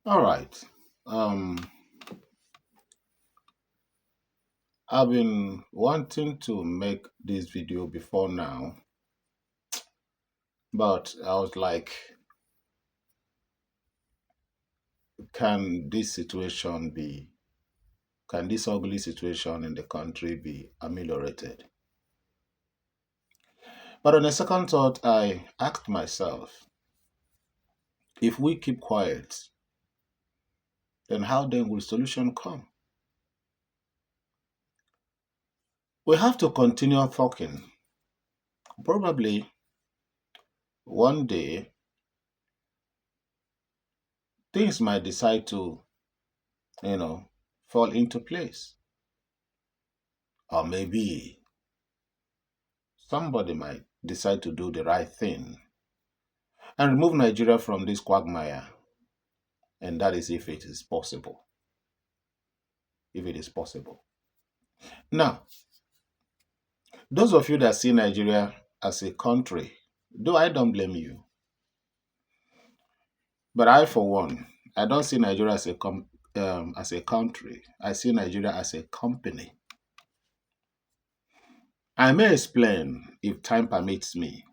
All right. Um, I've been wanting to make this video before now, but I was like, can this situation be, can this ugly situation in the country be ameliorated? But on a second thought, I asked myself, if we keep quiet, then how then will solution come? We have to continue talking. Probably one day, things might decide to, you know, fall into place. Or maybe somebody might decide to do the right thing and remove Nigeria from this quagmire. And that is if it is possible. If it is possible. Now, those of you that see Nigeria as a country, though I don't blame you, but I, for one, I don't see Nigeria as a country. I see Nigeria as a company. I may explain if time permits me.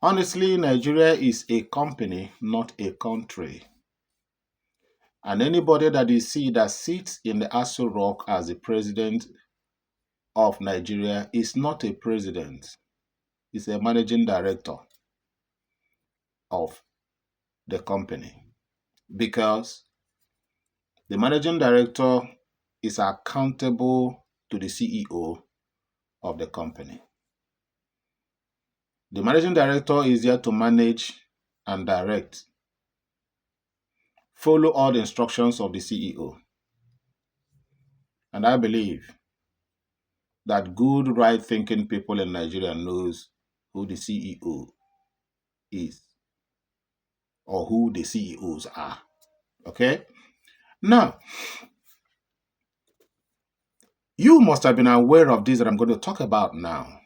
Honestly, Nigeria is a company, not a country. And anybody that you see that sits in the Aso Rock as the president of Nigeria is not a president. He's a managing director of the company. Because the managing director is accountable to the CEO of the company. The managing director is there to manage and direct, follow all the instructions of the CEO. And I believe that good, right-thinking people in Nigeria knows who the CEO is or who the CEOs are. Okay? Now, you must have been aware of this that I'm going to talk about now.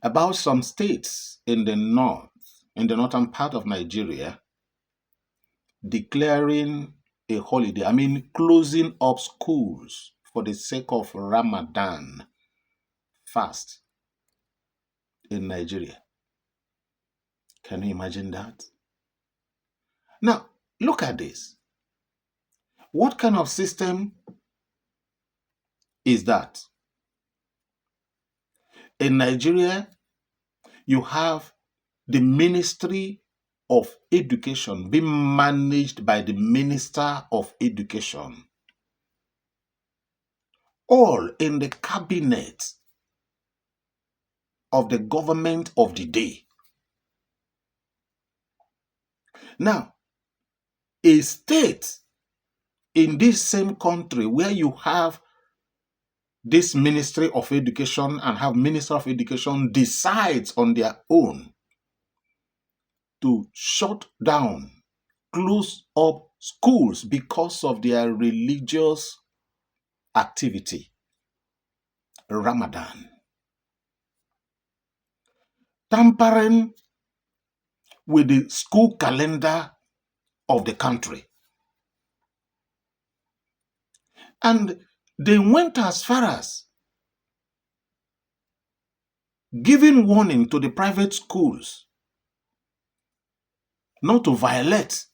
About some states in the north, in the northern part of Nigeria, declaring a holiday. I mean, closing up schools for the sake of Ramadan fast in Nigeria. Can you imagine that? Now, look at this. What kind of system is that? In Nigeria, you have the Ministry of Education being managed by the Minister of Education. All in the cabinet of the government of the day. Now, a state in this same country where you have this Ministry of Education and have Minister of Education decides on their own to shut down, close up schools because of their religious activity, Ramadan. Tampering with the school calendar of the country. And they went as far as giving warning to the private schools not to violate,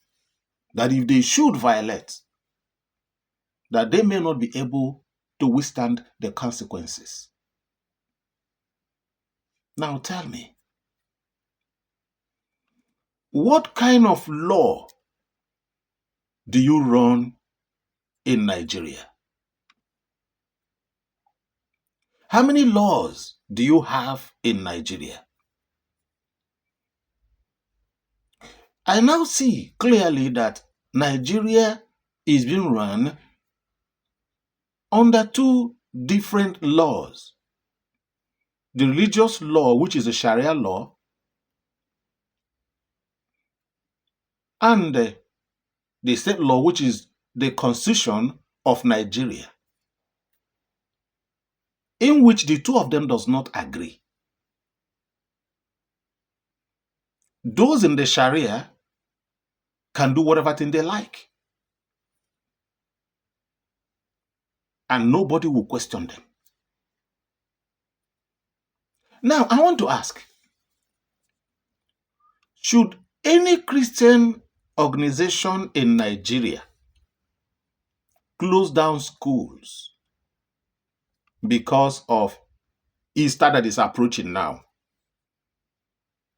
that if they should violate, that they may not be able to withstand the consequences. Now tell me, what kind of law do you run in Nigeria? How many laws do you have in Nigeria? I now see clearly that Nigeria is being run under two different laws. The religious law, which is the Sharia law, and the state law, which is the Constitution of Nigeria, in which the two of them does not agree. Those in the Sharia can do whatever thing they like. And nobody will question them. Now, I want to ask, should any Christian organization in Nigeria close down schools because of Easter that is approaching now?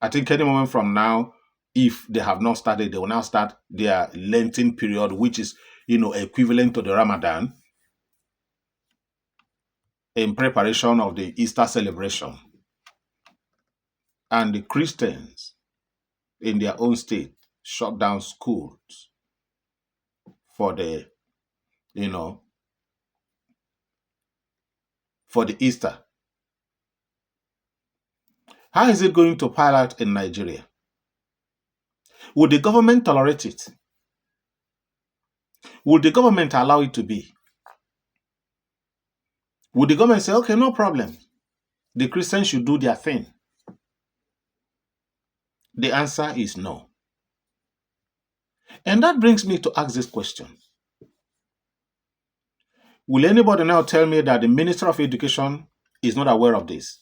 I think any moment from now, if they have not started, they will now start their Lenten period, which is, equivalent to the Ramadan, in preparation of the Easter celebration. And the Christians in their own state shut down schools for the, for the Easter. How is it going to pile out in Nigeria? Would the government tolerate it? Would the government allow it to be? Would the government say, okay, no problem, the Christians should do their thing? The answer is no. And that brings me to ask this question. Will anybody now tell me that the Minister of Education is not aware of this?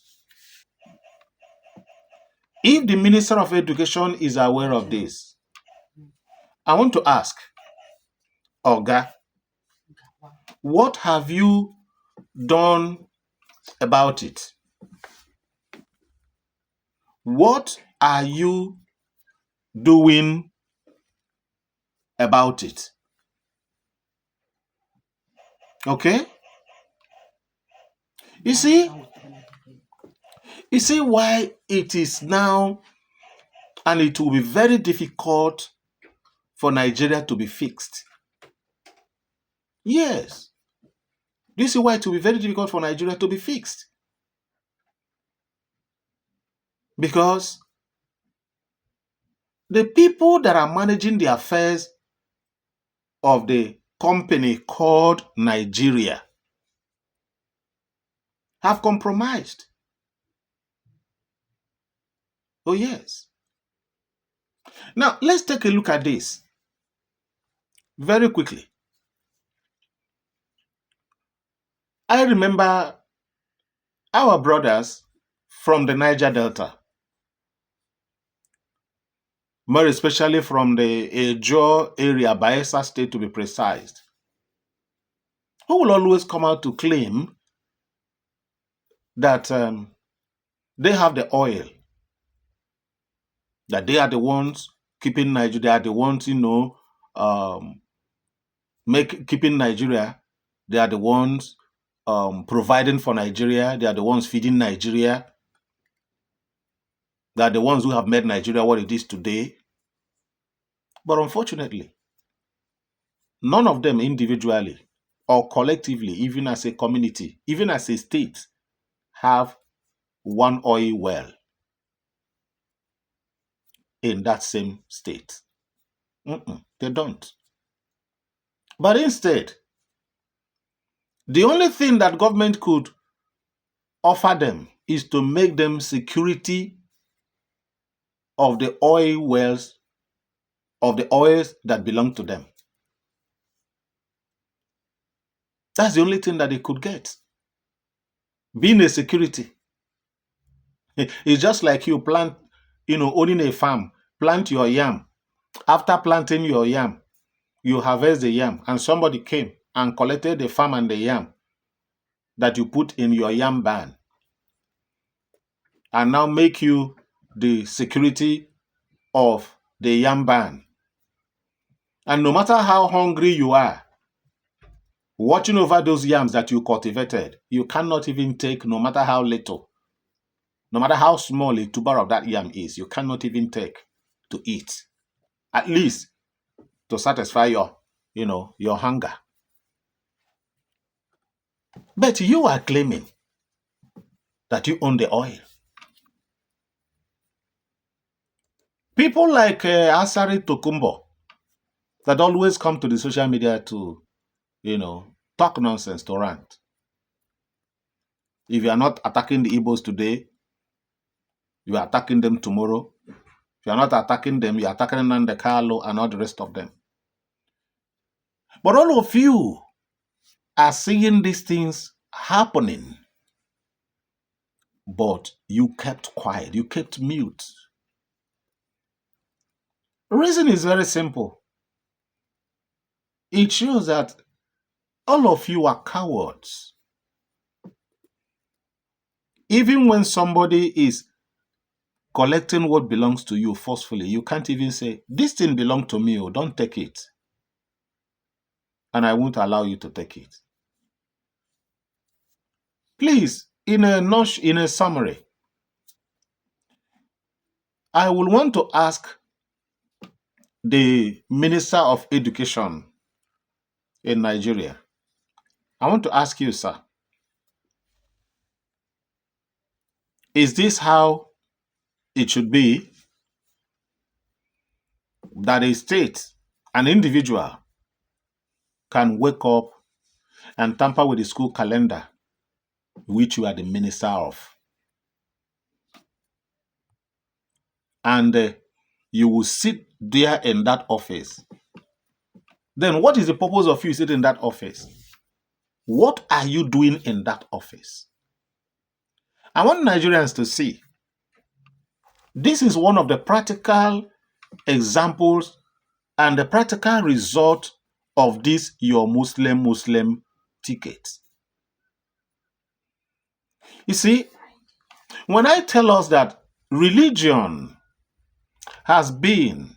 If the Minister of Education is aware of this, I want to ask, Oga, what have you done about it? What are you doing about it? Okay? You see why it is now, and it will be very difficult for Nigeria to be fixed. Yes. Do you see why it will be very difficult for Nigeria to be fixed? Because the people that are managing the affairs of the company called Nigeria have compromised. Oh, yes. Now, let's take a look at this very quickly. I remember our brothers from the Niger Delta, more especially from the Ejo area, Bayelsa State to be precise, who will always come out to claim that they have the oil, that they are the ones keeping Nigeria, they are the ones, keeping Nigeria, they are the ones providing for Nigeria, they are the ones feeding Nigeria, they are the ones who have made Nigeria what it is today. But unfortunately, none of them individually or collectively, even as a community, even as a state, have one oil well in that same state. They don't. But instead, the only thing that government could offer them is to make them security of the oil wells, of the oils that belong to them. That's the only thing that they could get. Being a security. It's just like you plant, owning a farm, plant your yam. After planting your yam, you harvest the yam, and somebody came and collected the farm and the yam that you put in your yam barn, and now make you the security of the yam barn. And no matter how hungry you are, watching over those yams that you cultivated, you cannot even take, no matter how little, no matter how small a tuber of that yam is, you cannot even take to eat, at least to satisfy your hunger. But you are claiming that you own the oil. People like Asari Tokumbo that always come to the social media to, talk nonsense, to rant. If you are not attacking the Igbos today, you are attacking them tomorrow. If you're not attacking them, you're attacking Nnamdi Kanu and all the rest of them. But all of you are seeing these things happening. But you kept quiet. You kept mute. The reason is very simple. It shows that all of you are cowards. Even when somebody is collecting what belongs to you forcefully, you can't even say, this thing belongs to me, oh, don't take it. And I won't allow you to take it. Please, in a summary, I will want to ask the Minister of Education in Nigeria. I want to ask you, sir, is this how it should be that a state, an individual, can wake up and tamper with the school calendar which you are the minister of? And you will sit there in that office. Then what is the purpose of you sitting in that office? What are you doing in that office? I want Nigerians to see this is one of the practical examples and the practical result of this your Muslim ticket. You see, when I tell us that religion has been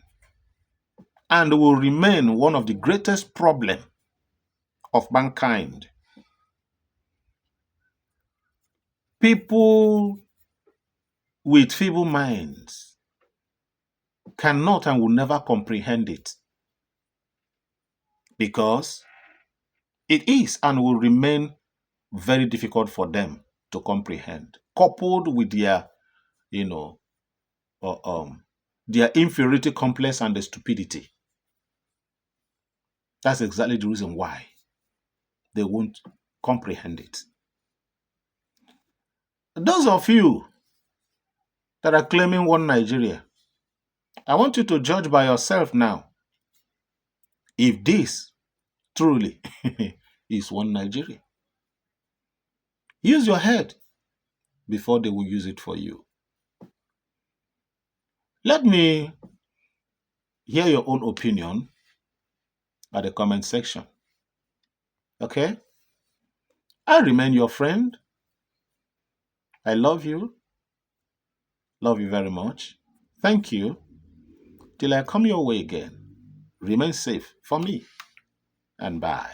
and will remain one of the greatest problems of mankind, people with feeble minds cannot and will never comprehend it, because it is and will remain very difficult for them to comprehend, coupled with their, their inferiority complex and the stupidity. That's exactly the reason why they won't comprehend it. Those of you that are claiming one Nigeria, I want you to judge by yourself now if this truly is one Nigeria. Use your head before they will use it for you. Let me hear your own opinion at the comment section. Okay? I remain your friend. I love you. Love you very much. Thank you. Till I come your way again. Remain safe for me. And bye.